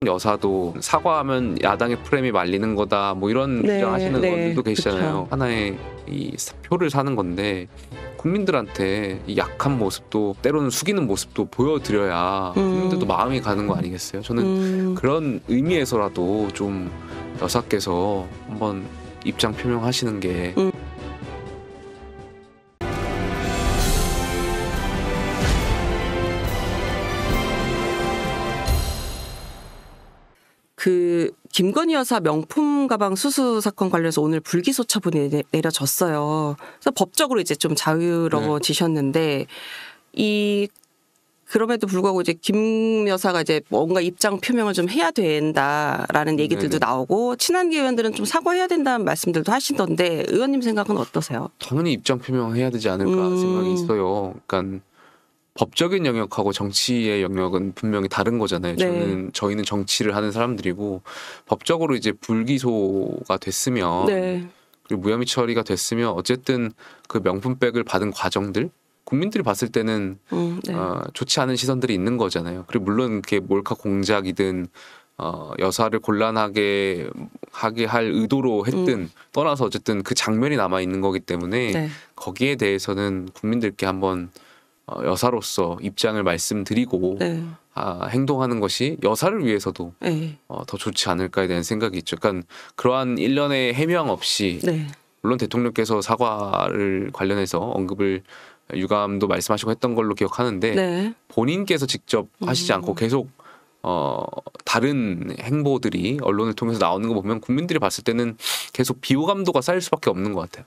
여사도 사과하면 야당의 프레임이 말리는 거다 뭐 이런 주장하시는 의원들도 계시잖아요. 그쵸. 하나의 이 표를 사는 건데 국민들한테 이 약한 모습도 때로는 숙이는 모습도 보여드려야 국민들도 마음이 가는 거 아니겠어요? 저는 그런 의미에서라도 좀 여사께서 한번 입장 표명하시는 게 그 김건희 여사 명품 가방 수수 사건 관련해서 오늘 불기소 처분이 내려졌어요. 그래서 법적으로 이제 좀 자유로워지셨는데 이 그럼에도 불구하고 이제 김 여사가 이제 뭔가 입장 표명을 좀 해야 된다라는 얘기들도 나오고 친한계 의원들은 좀 사과해야 된다는 말씀들도 하시던데 의원님 생각은 어떠세요? 당연히 입장 표명해야 되지 않을까 생각이 있어요. 그러니까 법적인 영역하고 정치의 영역은 분명히 다른 거잖아요. 저희는 정치를 하는 사람들이고 법적으로 이제 불기소가 됐으면 그리고 무혐의 처리가 됐으면 어쨌든 그 명품백을 받은 과정들 국민들이 봤을 때는 좋지 않은 시선들이 있는 거잖아요. 그리고 물론 그게 몰카 공작이든 여사를 곤란하게 하게 할 의도로 했든 떠나서 어쨌든 그 장면이 남아 있는 거기 때문에 거기에 대해서는 국민들께 한번 여사로서 입장을 말씀드리고 행동하는 것이 여사를 위해서도 더 좋지 않을까에 대한 생각이 있죠. 그러니까 그러한 일련의 해명 없이 물론 대통령께서 사과를 관련해서 언급을 유감도 말씀하시고 했던 걸로 기억하는데 본인께서 직접 하시지 않고 계속 다른 행보들이 언론을 통해서 나오는 거 보면 국민들이 봤을 때는 계속 비호감도가 쌓일 수밖에 없는 것 같아요.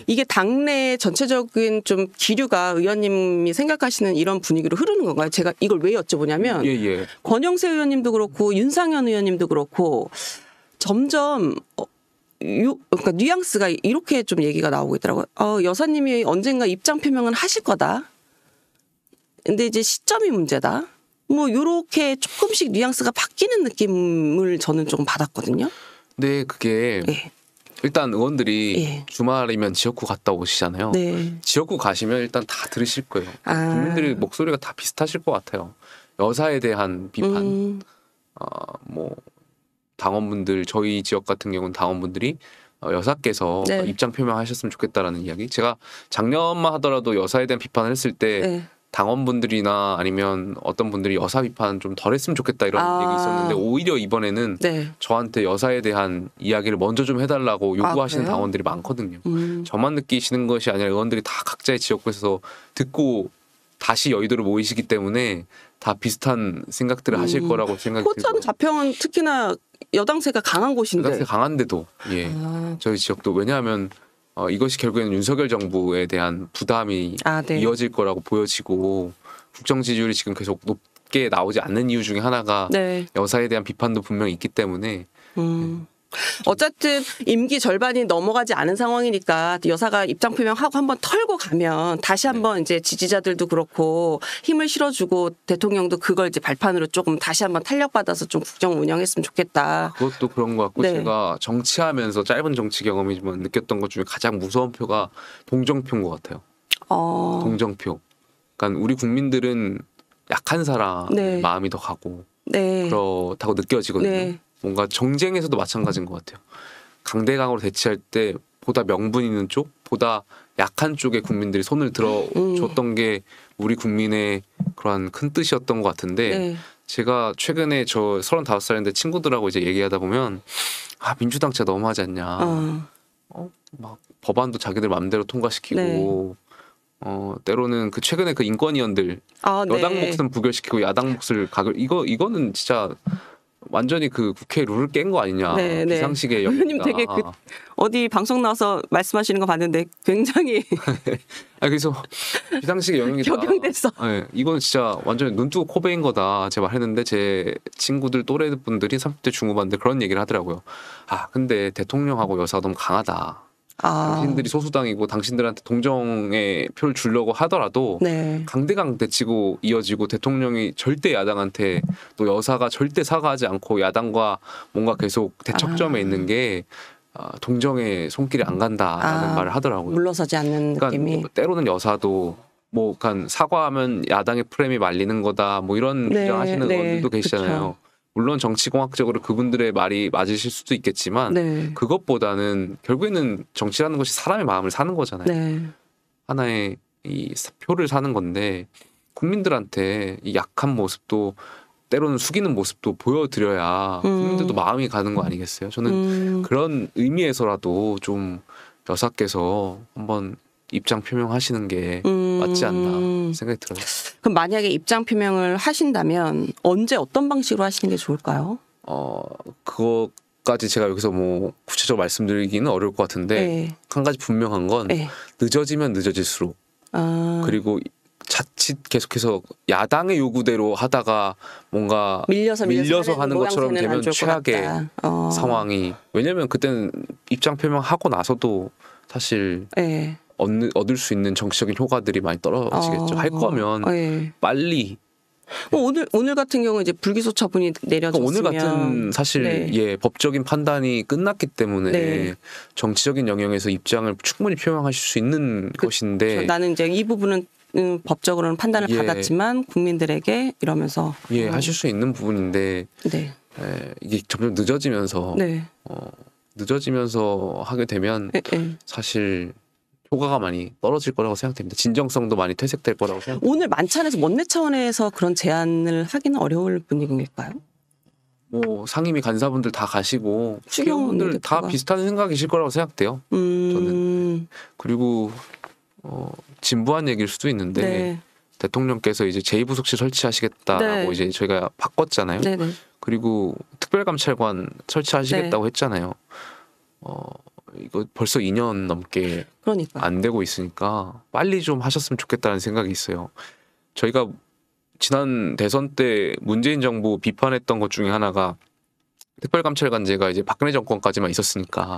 이게 당내 전체적인 좀 기류가 의원님이 생각하시는 이런 분위기로 흐르는 건가요? 제가 이걸 왜 여쭤보냐면 권영세 의원님도 그렇고 윤상현 의원님도 그렇고 점점 그러니까 뉘앙스가 이렇게 좀 얘기가 나오고 있더라고요. 여사님이 언젠가 입장 표명은 하실 거다. 근데 이제 시점이 문제다. 뭐 요렇게 조금씩 뉘앙스가 바뀌는 느낌을 저는 조금 받았거든요. 네, 그게 일단 의원들이 주말이면 지역구 갔다 오시잖아요. 지역구 가시면 일단 다 들으실 거예요. 국민들의 목소리가 다 비슷하실 것 같아요. 여사에 대한 비판, 뭐 당원분들 저희 지역 같은 경우는 당원분들이 여사께서 입장 표명하셨으면 좋겠다라는 이야기. 제가 작년만 하더라도 여사에 대한 비판을 했을 때 당원분들이나 아니면 어떤 분들이 여사 비판 좀 덜 했으면 좋겠다 이런 얘기 있었는데 오히려 이번에는 저한테 여사에 대한 이야기를 먼저 좀 해달라고 요구하시는 당원들이 많거든요. 저만 느끼시는 것이 아니라 의원들이 다 각자의 지역구에서 듣고 다시 여의도로 모이시기 때문에 다 비슷한 생각들을 하실 거라고 생각이 들고. 포천 자평은 특히나 여당세가 강한 곳인데. 여당세 강한데도 저희 지역도 왜냐하면 이것이 결국에는 윤석열 정부에 대한 부담이 이어질 거라고 보여지고 국정 지지율이 지금 계속 높게 나오지 않는 이유 중에 하나가 여사에 대한 비판도 분명히 있기 때문에 어쨌든 임기 절반이 넘어가지 않은 상황이니까 여사가 입장 표명하고 한번 털고 가면 다시 한번 이제 지지자들도 그렇고 힘을 실어주고 대통령도 그걸 이제 발판으로 조금 다시 한번 탄력받아서 좀 국정 운영했으면 좋겠다. 그것도 그런 것 같고 제가 정치하면서 짧은 정치 경험이지만 느꼈던 것 중에 가장 무서운 표가 동정표인 것 같아요. 동정표. 그러니까 우리 국민들은 약한 사람의 마음이 더 가고 그렇다고 느껴지거든요. 뭔가 정쟁에서도 마찬가지인 것 같아요. 강대강으로 대치할 때 보다 명분 있는 쪽, 보다 약한 쪽에 국민들이 손을 들어줬던 게 우리 국민의 그러한 큰 뜻이었던 것 같은데 제가 최근에 저 35살인데 친구들하고 이제 얘기하다 보면 민주당 진짜 너무하지 않냐. 막 법안도 자기들 마음대로 통과시키고 때로는 그 최근에 그 인권위원들 여당 몫은 부결시키고 야당 몫을 이거는 진짜 완전히 그 국회 룰을 깬 거 아니냐. 비상식의 의원님 되게 어디 방송 나와서 말씀하시는 거 봤는데 굉장히 그래서 비상식의 영역이다. 격양됐어. 이건 진짜 완전히 눈 뜨고 코 베인 거다. 제가 말했는데 제 친구들 또래 분들이 30대 중후반들 그런 얘기를 하더라고요. 근데 대통령하고 여사가 너무 강하다. 당신들이 소수당이고 당신들한테 동정의 표를 주려고 하더라도 강대강 대치고 이어지고 대통령이 절대 야당한테 또 여사가 절대 사과하지 않고 야당과 뭔가 계속 대척점에 있는 게 동정의 손길이 안 간다라는 말을 하더라고요. 물러서지 않는 느낌이. 때로는 여사도 사과하면 야당의 프레임이 말리는 거다 뭐 이런 주장하시는 의원들도 계시잖아요. 물론 정치공학적으로 그분들의 말이 맞으실 수도 있겠지만 네. 그것보다는 결국에는 정치라는 것이 사람의 마음을 사는 거잖아요. 네. 하나의 이 표를 사는 건데 국민들한테 이 약한 모습도 때로는 숙이는 모습도 보여드려야 국민들도 마음이 가는 거 아니겠어요? 저는 그런 의미에서라도 좀 여사께서 한번 입장 표명하시는 게 맞지 않나 생각이 들어요. 그럼 만약에 입장 표명을 하신다면 언제 어떤 방식으로 하시는 게 좋을까요? 그거까지 제가 여기서 뭐 구체적으로 말씀드리기는 어려울 것 같은데 네. 한 가지 분명한 건 네. 늦어지면 늦어질수록 그리고 자칫 계속해서 야당의 요구대로 하다가 뭔가 밀려서 하는 것처럼 되면 최악의 상황이 왜냐하면 그때는 입장 표명하고 나서도 사실 네. 얻을 수 있는 정치적인 효과들이 많이 떨어지겠죠. 할 거면 네. 빨리. 오늘 같은 경우 이제 불기소 처분이 내려졌으면 오늘 같은 사실 네. 예 법적인 판단이 끝났기 때문에 네. 정치적인 영역에서 입장을 충분히 표명하실 수 있는 것인데 나는 이제 이 부분은 법적으로는 판단을 받았지만 국민들에게 이러면서 하실 수 있는 부분인데 네. 이게 점점 늦어지면서 네. 늦어지면서 하게 되면 사실 효과가 많이 떨어질 거라고 생각됩니다. 진정성도 많이 퇴색될 거라고 생각합니다. 오늘 만찬에서 원내 차원에서 그런 제안을 하기는 어려울 분위기일까요? 뭐 상임위 간사분들 다 가시고 추경분들 다 비슷한 생각이실 거라고 생각돼요. 저는. 그리고 진부한 얘기일 수도 있는데 네. 대통령께서 이제 제2부속실 설치하시겠다라고 네. 이제 저희가 바꿨잖아요. 네. 네. 그리고 특별감찰관 설치하시겠다고 했잖아요. 이거 벌써 2년 넘게 그러니까. 안 되고 있으니까 빨리 좀 하셨으면 좋겠다는 생각이 있어요. 저희가 지난 대선 때 문재인 정부 비판했던 것 중에 하나가 특별감찰관제가 이제 박근혜 정권까지만 있었으니까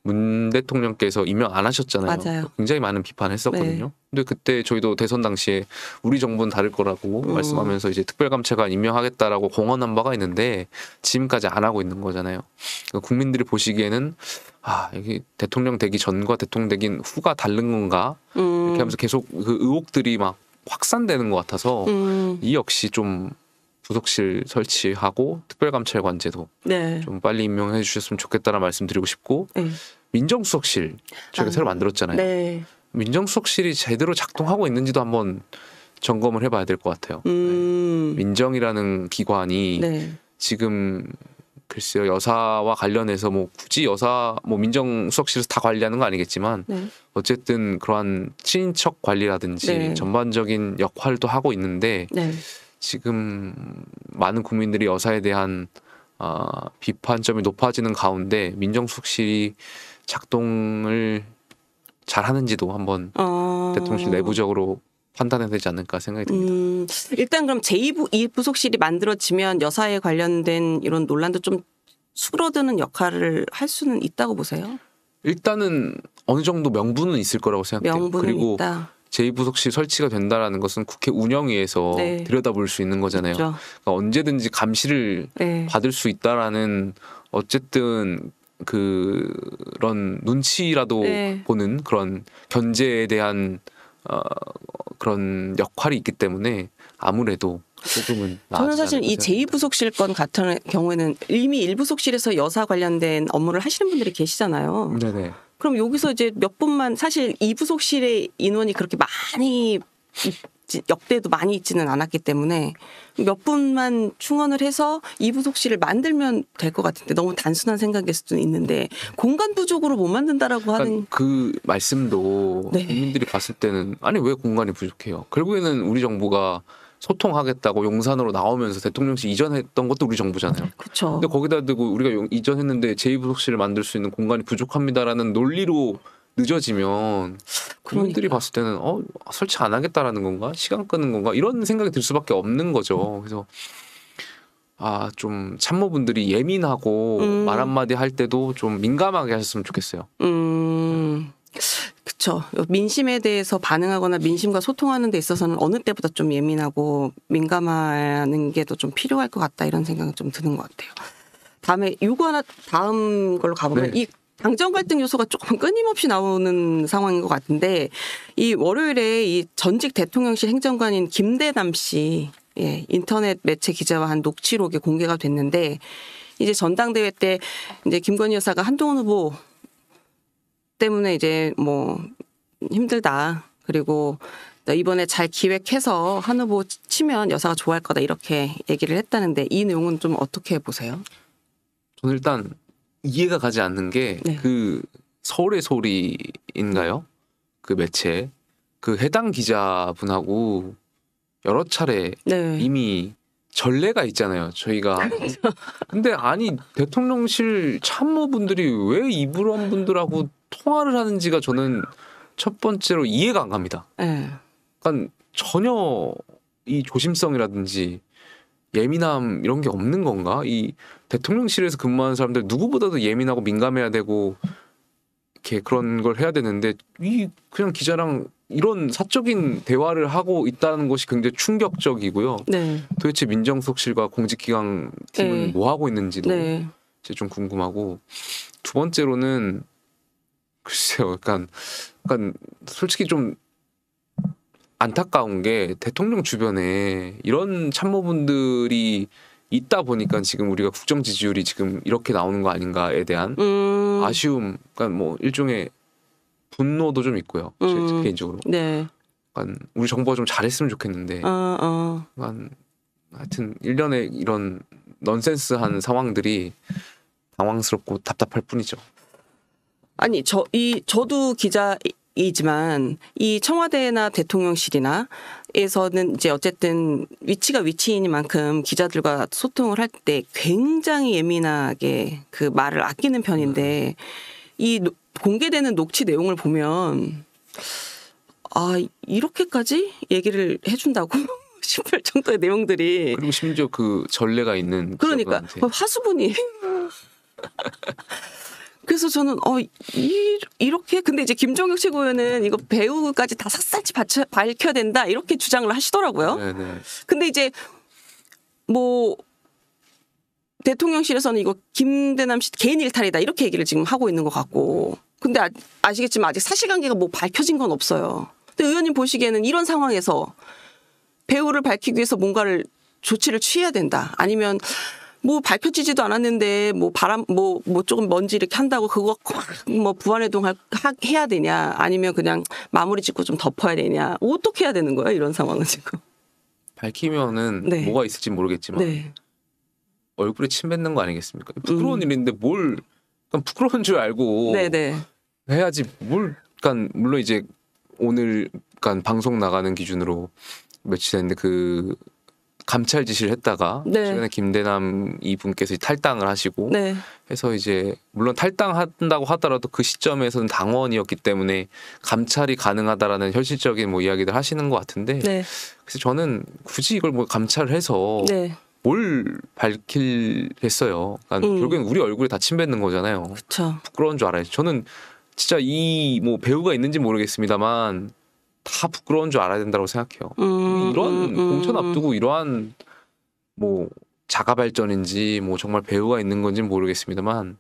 문 대통령께서 임명 안 하셨잖아요. 맞아요. 굉장히 많은 비판했었거든요. 근데 그때 저희도 대선 당시에 우리 정부는 다를 거라고 말씀하면서 이제 특별감찰관 임명하겠다라고 공언한 바가 있는데 지금까지 안 하고 있는 거잖아요. 그러니까 국민들이 보시기에는 여기 대통령 되기 전과 대통령 되기 후가 다른 건가 이렇게 하면서 계속 그 의혹들이 막 확산되는 것 같아서 이 역시 좀 부속실 설치하고 특별감찰관제도 좀 빨리 임명해 주셨으면 좋겠다는 말씀드리고 싶고 민정수석실 저희가 새로 만들었잖아요. 네. 민정수석실이 제대로 작동하고 있는지도 한번 점검을 해봐야 될 것 같아요. 민정이라는 기관이 지금 글쎄요 여사와 관련해서 뭐 굳이 여사 뭐 민정수석실에서 다 관리하는 거 아니겠지만 어쨌든 그러한 친인척 관리라든지 전반적인 역할도 하고 있는데 지금 많은 국민들이 여사에 대한 비판점이 높아지는 가운데 민정수석실이 작동을 잘 하는지도 한번 대통령실 내부적으로 판단해야 되지 않을까 생각이 듭니다. 일단 그럼 제2부속실이 만들어지면 여사에 관련된 이런 논란도 좀 수그러드는 역할을 할 수는 있다고 보세요? 일단은 어느 정도 명분은 있을 거라고 생각해요. 명분은 그리고 있다. 제2부속실 설치가 된다라는 것은 국회 운영위에서 들여다볼 수 있는 거잖아요. 그렇죠. 그러니까 언제든지 감시를 받을 수 있다라는 어쨌든 그런 눈치라도 보는 그런 견제에 대한 그런 역할이 있기 때문에 아무래도 조금은 저는 사실 이 제2부속실 건 같은 경우에는 이미 1부속실에서 여사 관련된 업무를 하시는 분들이 계시잖아요. 네네. 그럼 여기서 이제 몇 분만 사실 2부속실의 인원이 그렇게 많이 역대도 많이 있지는 않았기 때문에 몇 분만 충원을 해서 2부속실을 만들면 될 것 같은데 너무 단순한 생각일 수도 있는데 공간 부족으로 못 만든다라고 하는 그 말씀도 국민들이 봤을 때는 아니 왜 공간이 부족해요. 결국에는 우리 정부가 소통하겠다고 용산으로 나오면서 대통령실 이전했던 것도 우리 정부잖아요. 그렇죠. 근데 거기다 대고 우리가 이전했는데 제2부속실을 만들 수 있는 공간이 부족합니다라는 논리로 늦어지면 국민들이 봤을 때는 설치 안 하겠다라는 건가? 시간 끄는 건가? 이런 생각이 들 수밖에 없는 거죠. 그래서 좀 참모분들이 예민하고 말 한마디 할 때도 좀 민감하게 하셨으면 좋겠어요. 그렇죠. 민심에 대해서 반응하거나 민심과 소통하는 데 있어서는 어느 때보다 좀 예민하고 민감하는 게 더 좀 필요할 것 같다 이런 생각이 좀 드는 것 같아요. 다음 걸로 가보면 이 당정 갈등 요소가 조금 끊임없이 나오는 상황인 것 같은데 이 월요일에 이 전직 대통령실 행정관인 김대남 씨 인터넷 매체 기자와 한 녹취록이 공개가 됐는데 이제 전당대회 때 이제 김건희 여사가 한동훈 후보 때문에 이제 뭐 힘들다. 그리고 이번에 잘 기획해서 한 후보 치면 여사가 좋아할 거다 이렇게 얘기를 했다는데 이 내용은 좀 어떻게 보세요? 저는 일단 이해가 가지 않는 게 그 서울의 소리인가요? 그 매체 그 해당 기자분하고 여러 차례 이미 전례가 있잖아요. 저희가 근데 아니 대통령실 참모분들이 왜 이런 분들하고 통화를 하는지가 저는 첫 번째로 이해가 안 갑니다. 그러니까 전혀 이 조심성이라든지 예민함 이런 게 없는 건가? 이 대통령실에서 근무하는 사람들 누구보다도 예민하고 민감해야 되고 이렇게 그런 걸 해야 되는데 이 그냥 기자랑 이런 사적인 대화를 하고 있다는 것이 굉장히 충격적이고요. 도대체 민정수석실과 공직기강 팀은 뭐 하고 있는지도 이제 좀 궁금하고 두 번째로는 글쎄요, 약간 솔직히 좀 안타까운 게 대통령 주변에 이런 참모분들이 있다 보니까 지금 우리가 국정 지지율이 지금 이렇게 나오는 거 아닌가에 대한 아쉬움, 그러니까 뭐 일종의 분노도 좀 있고요. 제 개인적으로. 그러니까 우리 정부가 좀 잘했으면 좋겠는데. 그러니까 하여튼 일련의 이런 넌센스한 상황들이 당황스럽고 답답할 뿐이죠. 아니 저도 기자이지만 이 청와대나 대통령실이나 에서는 이제 어쨌든 위치가 위치이니만큼 기자들과 소통을 할 때 굉장히 예민하게 그 말을 아끼는 편인데 이 공개되는 녹취 내용을 보면 이렇게까지 얘기를 해준다고 싶을 정도의 내용들이 그리고 심지어 그 전례가 있는 그러니까 화수분이 그래서 저는 이렇게 근데 이제 김종혁 최고위원은 이거 배우까지 다 샅샅이 밝혀야 된다 이렇게 주장을 하시더라고요. 근데 이제 뭐 대통령실에서는 이거 김대남 씨 개인 일탈이다 이렇게 얘기를 지금 하고 있는 것 같고 근데 아시겠지만 아직 사실관계가 뭐 밝혀진 건 없어요. 근데 의원님 보시기에는 이런 상황에서 배우를 밝히기 위해서 뭔가를 조치를 취해야 된다 아니면 뭐 밝혀지지도 않았는데 뭐 바람 뭐 조금 먼지 이렇게 한다고 그거 뭐 부안해동 해야 되냐 아니면 그냥 마무리 짓고 좀 덮어야 되냐 어떻게 해야 되는 거예요 이런 상황은 지금 밝히면은 뭐가 있을지 모르겠지만 얼굴에 침 뱉는 거 아니겠습니까? 부끄러운 일인데 뭘 그러니까 부끄러운 줄 알고 해야지 뭘 그러니까 물론 이제 오늘 그러니까 방송 나가는 기준으로 며칠 됐는데 그 감찰 지시를 했다가 최근에 김대남 이분께서 탈당을 하시고 해서 이제 물론 탈당한다고 하더라도 그 시점에서는 당원이었기 때문에 감찰이 가능하다라는 현실적인 뭐 이야기들 하시는 것 같은데 그래서 저는 굳이 이걸 뭐 감찰을 해서 뭘 밝힐겠어요. 그러니까 결국엔 우리 얼굴에 다 침 뱉는 거잖아요. 부끄러운 줄 알아요. 저는 진짜 이 뭐 배우가 있는지 모르겠습니다만 다 부끄러운 줄 알아야 된다고 생각해요. 이런 공천 앞두고 이러한 뭐 자가 발전인지 뭐 정말 배우가 있는 건지 모르겠습니다만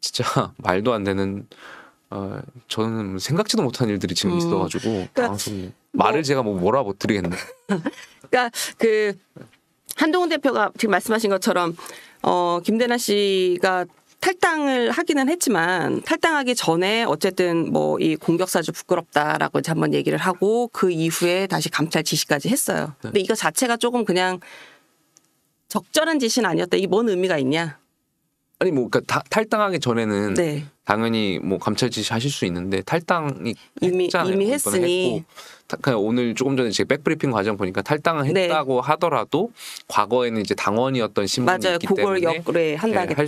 진짜 말도 안 되는 저는 생각지도 못한 일들이 지금 있어가지고 당황스럽네요. 말을 제가 뭐라 못 드리겠네. 그러니까 그 한동훈 대표가 지금 말씀하신 것처럼 김대남 씨가 탈당을 하기는 했지만 탈당하기 전에 어쨌든 뭐 이 공격사주 부끄럽다라고 이제 한번 얘기를 하고 그 이후에 다시 감찰 지시까지 했어요. 근데 이거 자체가 조금 그냥 적절한 지시는 아니었다. 이게 뭔 의미가 있냐? 아니 뭐 그러니까 탈당하기 전에는 당연히 뭐 감찰 지시 하실 수 있는데 탈당이 이미 했으니 그냥 오늘 조금 전에 제가 백브리핑 과정 보니까 탈당을 했다고 하더라도 과거에는 이제 당원이었던 신분이 있기 때문에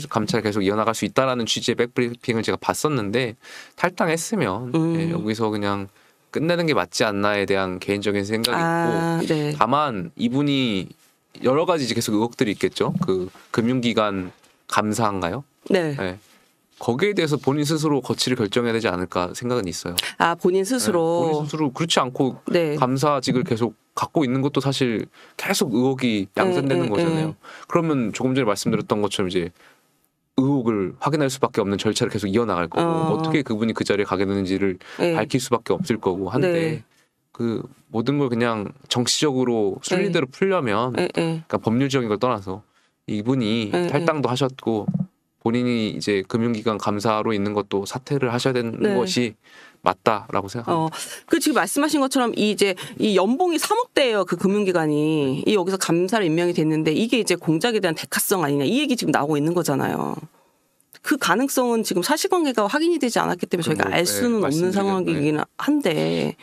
감찰 계속 이어나갈 수 있다라는 취지의 백브리핑을 제가 봤었는데 탈당했으면 여기서 그냥 끝내는 게 맞지 않나에 대한 개인적인 생각이 있고 다만 이분이 여러 가지 이제 계속 의혹들이 있겠죠. 그 금융기관 감사인가요? 거기에 대해서 본인 스스로 거취를 결정해야 되지 않을까 생각은 있어요. 본인 스스로. 본인 스스로 그렇지 않고 감사직을 계속 갖고 있는 것도 사실 계속 의혹이 양산되는 거잖아요. 그러면 조금 전에 말씀드렸던 것처럼 이제 의혹을 확인할 수밖에 없는 절차를 계속 이어나갈 거고 어떻게 그분이 그 자리에 가게 되는지를 밝힐 수밖에 없을 거고 한데 그 모든 걸 그냥 정치적으로 순리대로 풀려면 그러니까 법률적인 걸 떠나서 이분이 탈당도 하셨고 본인이 이제 금융기관 감사로 있는 것도 사퇴를 하셔야 되는 것이 맞다라고 생각합니다. 그 지금 말씀하신 것처럼 이 연봉이 3억대예요. 그 금융기관이 이 여기서 감사로 임명이 됐는데 이게 이제 공작에 대한 대가성 아니냐 이 얘기 지금 나오고 있는 거잖아요. 그 가능성은 지금 사실관계가 확인이 되지 않았기 때문에 저희가 알 수는 없는 상황이긴 한데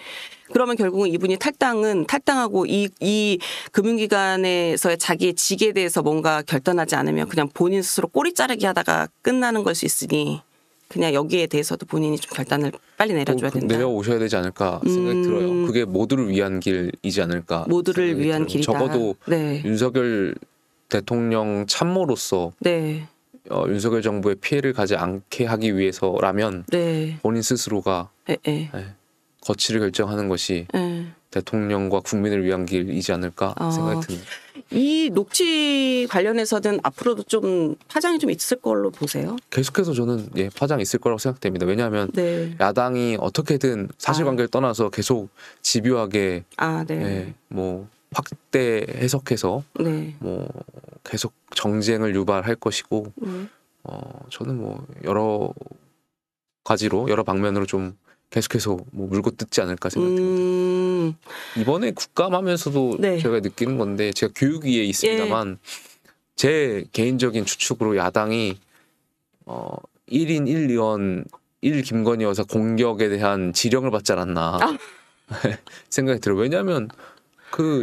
그러면 결국은 이분이 탈당하고 이 금융기관에서의 자기의 직에 대해서 뭔가 결단하지 않으면 그냥 본인 스스로 꼬리 자르기 하다가 끝나는 걸 수 있으니 그냥 여기에 대해서도 본인이 좀 결단을 빨리 내려줘야 된다. 내려오셔야 되지 않을까 생각이 들어요. 그게 모두를 위한 길이지 않을까. 모두를 위한 길이다. 적어도 윤석열 대통령 참모로서 윤석열 정부의 피해를 가지 않게 하기 위해서라면 본인 스스로가 거취를 결정하는 것이 대통령과 국민을 위한 길이지 않을까 생각이 듭니다. 이 녹취 관련해서는 앞으로도 좀 파장이 좀 있을 걸로 보세요? 계속해서 저는 파장이 있을 거라고 생각됩니다. 왜냐하면 야당이 어떻게든 사실관계를 떠나서 계속 집요하게 뭐 확대 해석해서 뭐 계속 정쟁을 유발할 것이고 저는 뭐 여러 가지로 여러 방면으로 좀 계속해서 뭐 물고 뜯지 않을까 생각합니다. 이번에 국감하면서도 제가 느끼는 건데 제가 교육위에 있습니다만 제 개인적인 추측으로 야당이 1인 1의원 1 김건희 여사 공격에 대한 지령을 받지 않았나 생각이 들어요. 왜냐하면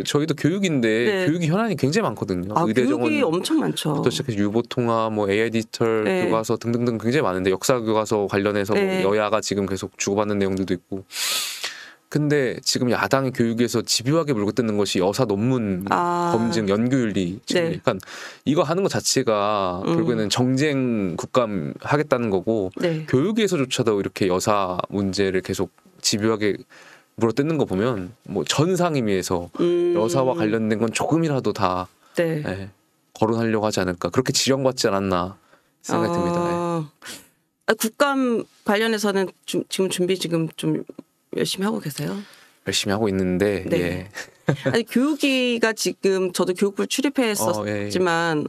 저희도 교육인데 교육이 현안이 굉장히 많거든요. 의대 정원 교육이 엄청 많죠. 부터 시작해서 유보통화, 뭐 AI 디지털 교과서 등등등 굉장히 많은데 역사 교과서 관련해서 뭐 여야가 지금 계속 주고받는 내용들도 있고. 근데 지금 야당이 교육에서 집요하게 물고 뜯는 것이 여사 논문 검증, 연구윤리. 그러니까 이거 하는 것 자체가 결국에는 정쟁 국감 하겠다는 거고 교육에서조차도 이렇게 여사 문제를 계속 집요하게 물어뜯는 거 보면 뭐 전 상임위에서 여사와 관련된 건 조금이라도 다 거론하려고 하지 않을까 그렇게 지령받지 않았나 생각이 듭니다. 국감 관련해서는 지금 준비 좀 열심히 하고 계세요? 열심히 하고 있는데 아니 교육위가 지금 저도 교육부를 출입했었지만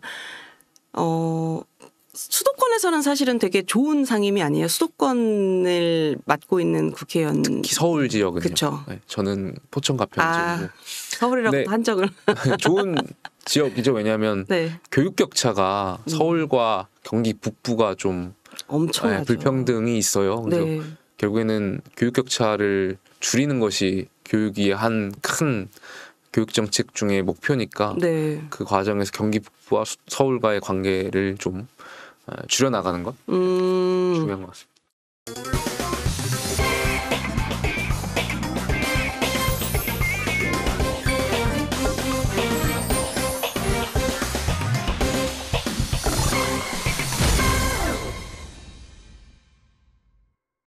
수도권에서는 사실은 되게 좋은 상임위 아니에요. 수도권을 맡고 있는 국회의원. 특히 서울 지역은요. 그렇죠. 저는 포천 가평 지역이고. 서울이라고 한적을. 좋은 지역이죠. 왜냐하면 교육 격차가 서울과 경기 북부가 좀 엄청 불평등이 있어요. 그래서 결국에는 교육 격차를 줄이는 것이 교육위의 한 큰 교육 정책 중에 목표니까 그 과정에서 경기 북부와 서울과의 관계를 좀 줄여나가는 것 중요한 것 같습니다.